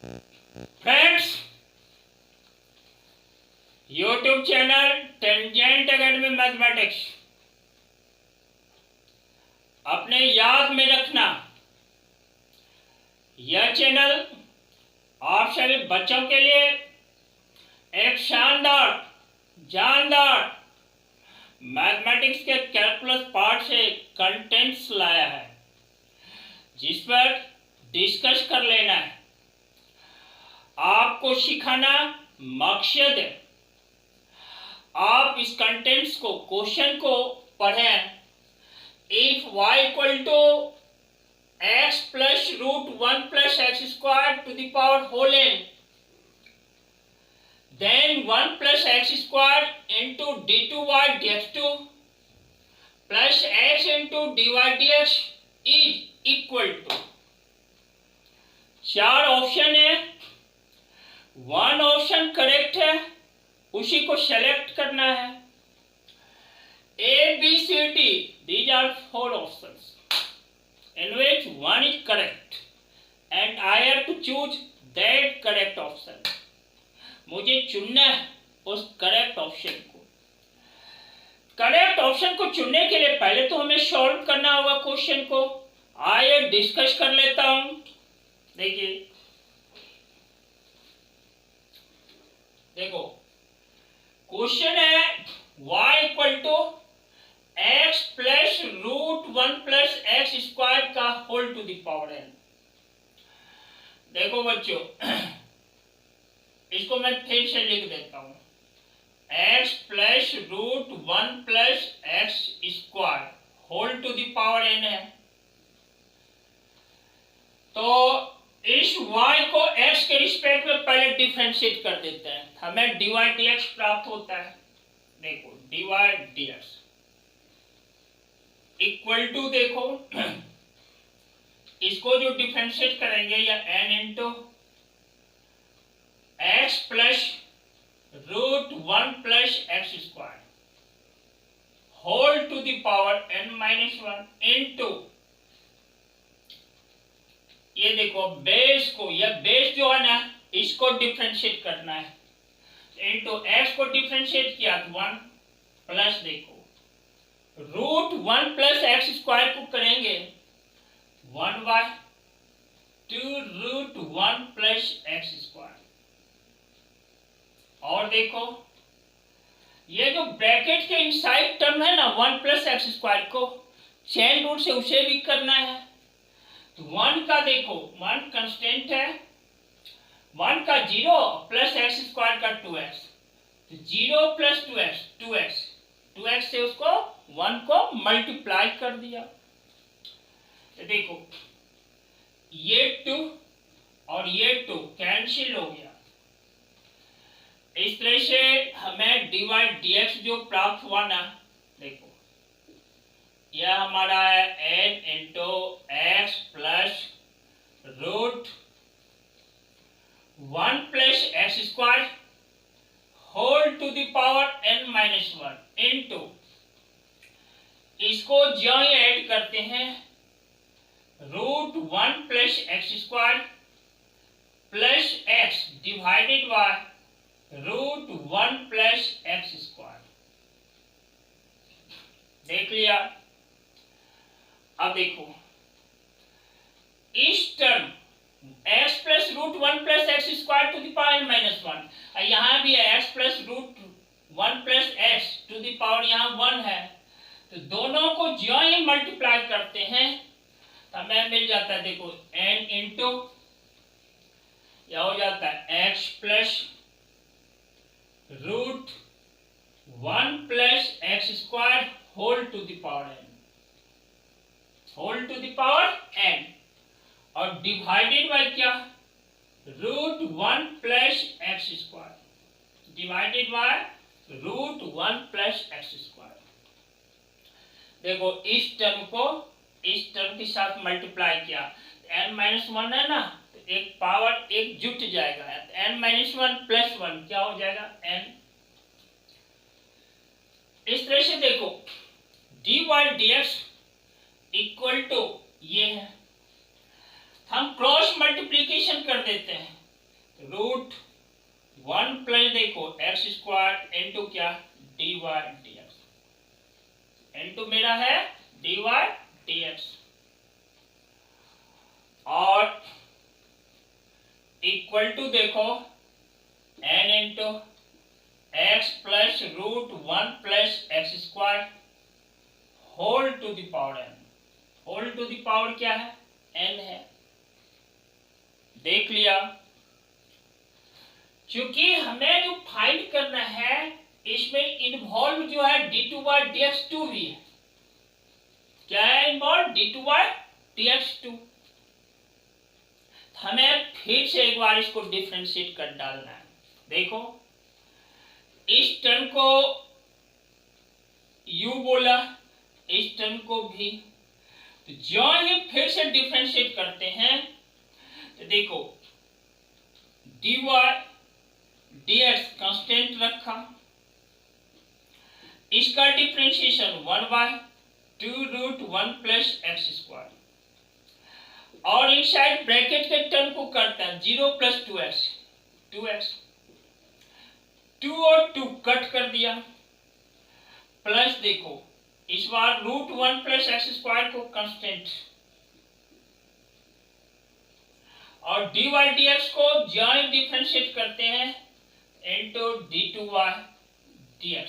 Friends, YouTube channel tangent academy mathematics अपने याद में रखना। यह चैनल आप सभी बच्चों के लिए एक शानदार जानदार मैथमेटिक्स के कैलकुलस पार्ट से कंटेंट्स लाया है, जिस पर डिस्कस कर लेना है। आपको सिखाना मकसद है। आप इस कंटेंट्स को, क्वेश्चन को पढ़ें। If y equal to x plus root 1 plus x square to the power whole n, then 1 plus x square into d2y dx2 plus x into dy dx is equal to, चार option है, one option correct है, उसी को select करना है। A, B, C, D, these are four options in which one is correct and I have to choose that correct option. मुझे चुनना है उस करेक्ट ऑप्शन को। करेक्ट ऑप्शन को चुनने के लिए पहले तो हमें सॉल्व करना होगा क्वेश्चन को। आइए डिस्कस कर लेता हूं। देखो क्वेश्चन है y equal to x plus root 1 plus x square का whole to the power n। देखो बच्चों, इसको मैं फिर से लिख देता हूं। x plus root 1 plus x square whole to the power n है। तो इस y को x के रिस्पेक्ट में पहले डिफरेंशिएट कर देते हैं, हमें dy dx प्राप्त होता है। देखो dy dx इक्वल टू, देखो इसको जो डिफरेंशिएट करेंगे या n into x plus root 1 plus x square whole to the power n minus 1 into, ये देखो बेस को, यह बेस जो है ना, इसको डिफरेंशिएट करना है। इंटू एक्स को डिफरेंशिएट किया तो 1 प्लस, देखो रूट 1 प्लस एक्स स्क्वायर को करेंगे 1 by 2 root 1 plus x square. और देखो ये जो ब्रैकेट के इनसाइड टर्म है ना 1 प्लस एक्स स्क्वायर को चेन रूल से उसे भी करना है। तो 1 का देखो 1 कांस्टेंट है, 1 का 0 प्लस एक्स स्क्वायर का 2x, तो 0 प्लस 2x, 2x से उसको 1 को मल्टीप्लाई कर दिया। तो देखो ये 2 और ये 2 कैंसिल हो गया। इस तरह से हमें dy dx जो प्राप्त हुआ ना, देखो यह हमारा है n into x plus root 1 plus x square whole to the power n minus 1 into, इसको जो ही ऐड करते हैं root 1 plus x square plus x divided by root 1 plus x square. देख लिया। अब देखो इस term x plus root 1 plus x square to the power minus 1, यहाँ भी है x plus root 1 plus x to the power यहाँ 1 है। तो दोनों को जो ही मल्टीप्लाई करते हैं तो हमें मिल जाता है, देखो n इंटू, यह हो जाता है x plus root 1 plus x square whole to the power n, whole to the power n, और डिवाइडेड बाय क्या, root 1 plus x square divided by root 1 plus x square. देखो इस टर्म को इस टर्म के साथ मल्टीप्लाई किया, n minus 1 है ना, तो एक पावर एक जुट जाएगा, n माइनस 1 प्लस 1 क्या हो जाएगा n। इस तरह से देखो dy dx इक्वल टू ये है, हम क्रॉस मल्टीप्लीकेशन कर देते हैं। रूट 1 प्लस देखो एक्स स्क्वायर इंटू क्या d y d x, into मेरा है डी वाई डी एक्स, और इक्वल टू देखो n into x plus root 1 plus x square whole to the power n. Whole to the power क्या है, N है। देख लिया। क्योंकि हमें जो फाइंड करना है इसमें इन्वॉल्व जो है d2 dx2 भी है। क्या है इन्वॉल्व, d2 dx2। हमें फिर से एक बार इसको डिफरेंशिएट कर डालना है। देखो इस टर्म को u बोला, इस टर्म को भी, तो जो ही फिर से डिफरेंशिएट करते हैं तो देखो dy dx कांस्टेंट रखा, इसका differentiation 1/2 root 1 plus x square, और इनसाइड ब्रैकेट के टर्म को करता है 0 प्लस 2x 2 और 2 कट कर दिया, प्लस देखो इस बार रूट 1 प्लस एक्स स्क्वायर को कांस्टेंट, और dy dx को जहाँ डिफरेंशिएट करते हैं इनटू d2 dx।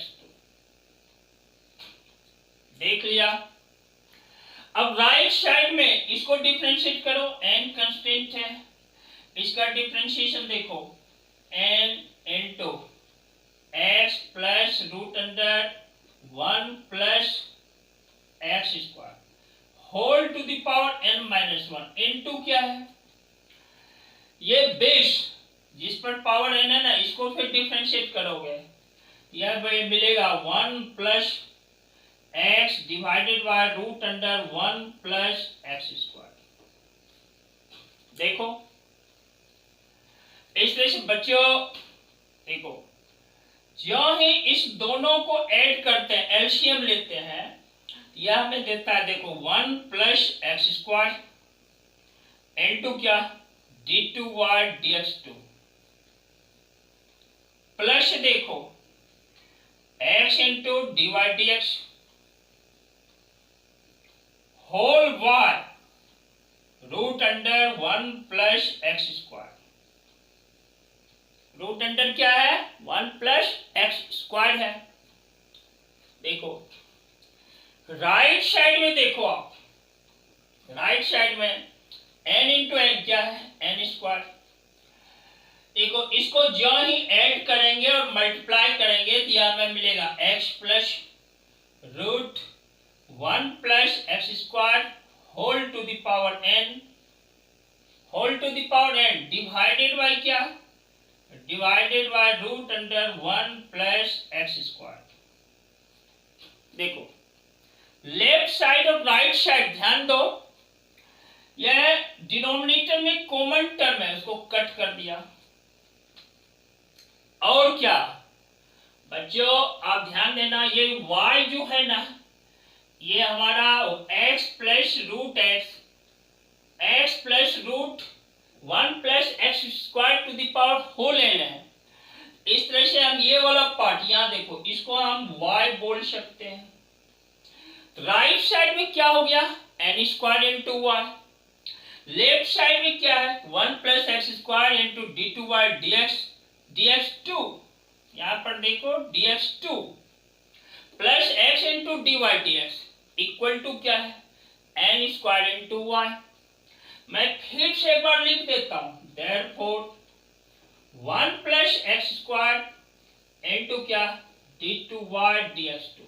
देख लिया। अब राइट साइड में इसको डिफरेंशिएट करो, n कांस्टेंट है, इसका डिफरेंशिएशन देखो n into x plus root under 1 plus x square whole to the power n minus 1 into क्या है, ये बेस जिस पर पावर n है ना, इसको फिर डिफरेंशिएट करोगे, यह मिलेगा 1 plus x divided by root under 1 plus x square. देखो इस तरह से बच्चों देखो, जो ही इस दोनों को ऐड करते हैं, एलसीएम लेते हैं, यह हमें देता है देखो 1 प्लस एक्स स्क्वायर इनटू क्या d2 dx2 प्लस देखो x into dy dx whole y root under 1 plus x square. Root under क्या है, 1 प्लस एक्स स्क्वायर है। देखो राइट साइड में देखो आप, राइट साइड में n इंटू एन क्या है, n स्क्वायर। देखो इसको जो ही ऐड करेंगे और मल्टीप्लाई करेंगे तो यह हमें मिलेगा x plus root 1 plus x square whole to the power n, whole to the power n divided by क्या, divided by root under 1 plus x square. देखो लेफ्ट साइड और राइट साइड ध्यान दो, यह डिनोमिनेटर में कॉमन टर्म है, उसको cut कर दिया। और क्या बच्चों आप ध्यान देना, ये y जो है ना, ये हमारा x plus root x plus root 1 plus x square to the power whole n है। इस तरह से हम ये वाला पार्ट यहाँ देखो, इसको हम y बोल सकते हैं। राइट साइड में क्या हो गया, n square into y, left side में क्या है 1 plus x square into d2 dx2, यहाँ पर देखो dx2 plus x into dy dx equal to क्या है n स्क्वायर इंटू वाई। मैं फिर से एक बार लिख देता हूं, therefore 1 plus x square into क्या d2 dx2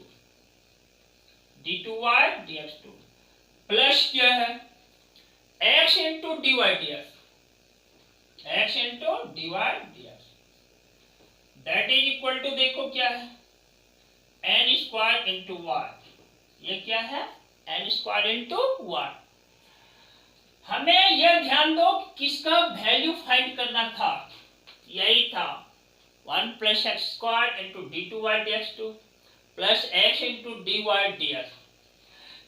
प्लस क्या है x into dy dx, x into dy dx that is equal to देखो क्या है n स्क्वायर इंटू वाई, ये क्या है n स्क्वायर इंटू वाई। हमें यह ध्यान दो किसका वैल्यू फाइंड करना था, यही था 1 plus x square into d2 dx2 plus x into dy dx।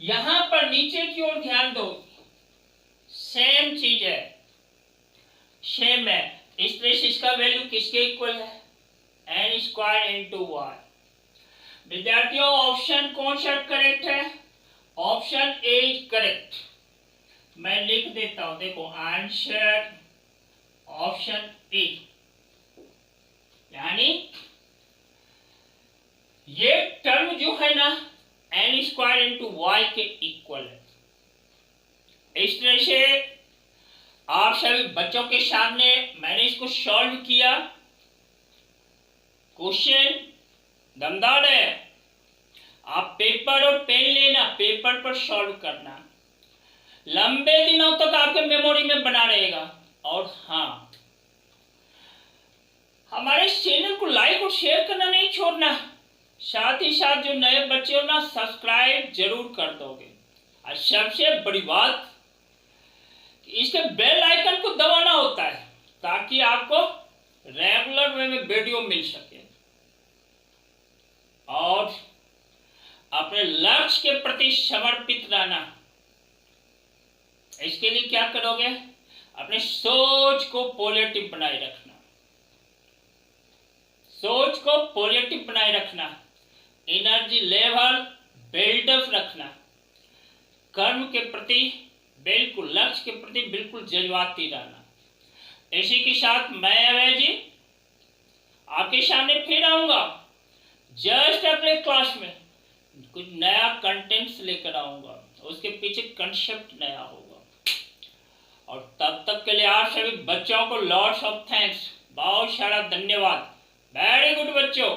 यहां पर नीचे की ओर ध्यान दो, सेम चीज है, सेम है, इस तरह से इसका वैल्यू किसके इक्वल है, एन स्क्वायर इंटू वाई। विद्यार्थियों ऑप्शन कौन सा करेक्ट है, ऑप्शन ए इज करेक्ट। मैं लिख देता हूं, देखो आंसर ऑप्शन ए, यानी ये टर्म जो है ना एन स्क्वायर इंटू वाई के इक्वल है। इस तरह से आप सभी बच्चों के सामने मैंने इसको सॉल्व किया। क्वेश्चन दमदार है, आप पेपर और पेन लेना, पेपर पर सॉल्व करना, लंबे दिनों तक आपके मेमोरी में बना रहेगा। और हाँ, हमारे चैनल को लाइक और शेयर करना नहीं छोड़ना, साथ ही साथ जो नए बच्चे हो ना सब्सक्राइब जरूर कर दोगे। और सबसे बड़ी बात, इसके बेल आइकन को दबाना होता है ताकि आपको रेगुलर वे में वीडियो मिल सके। और अपने लक्ष्य के प्रति समर्पित रहना। इसके लिए क्या करोगे, अपने सोच को पॉजिटिव बनाए रखना, सोच को पॉजिटिव बनाए रखना, एनर्जी लेवल बिल्डअप रखना, कर्म के प्रति बिल्कुल, लक्ष्य के प्रति बिल्कुल जज्बाती रहना। इसी के साथ मैं अवय जी आपके सामने फिर आऊंगा, जस्ट अपने क्लास में कुछ नया कंटेंट्स लेकर आऊंगा, उसके पीछे कंसेप्ट नया होगा। और तब तक के लिए आप सभी बच्चों को लॉट्स ऑफ थैंक्स, बहुत सारा धन्यवाद। वेरी गुड बच्चों।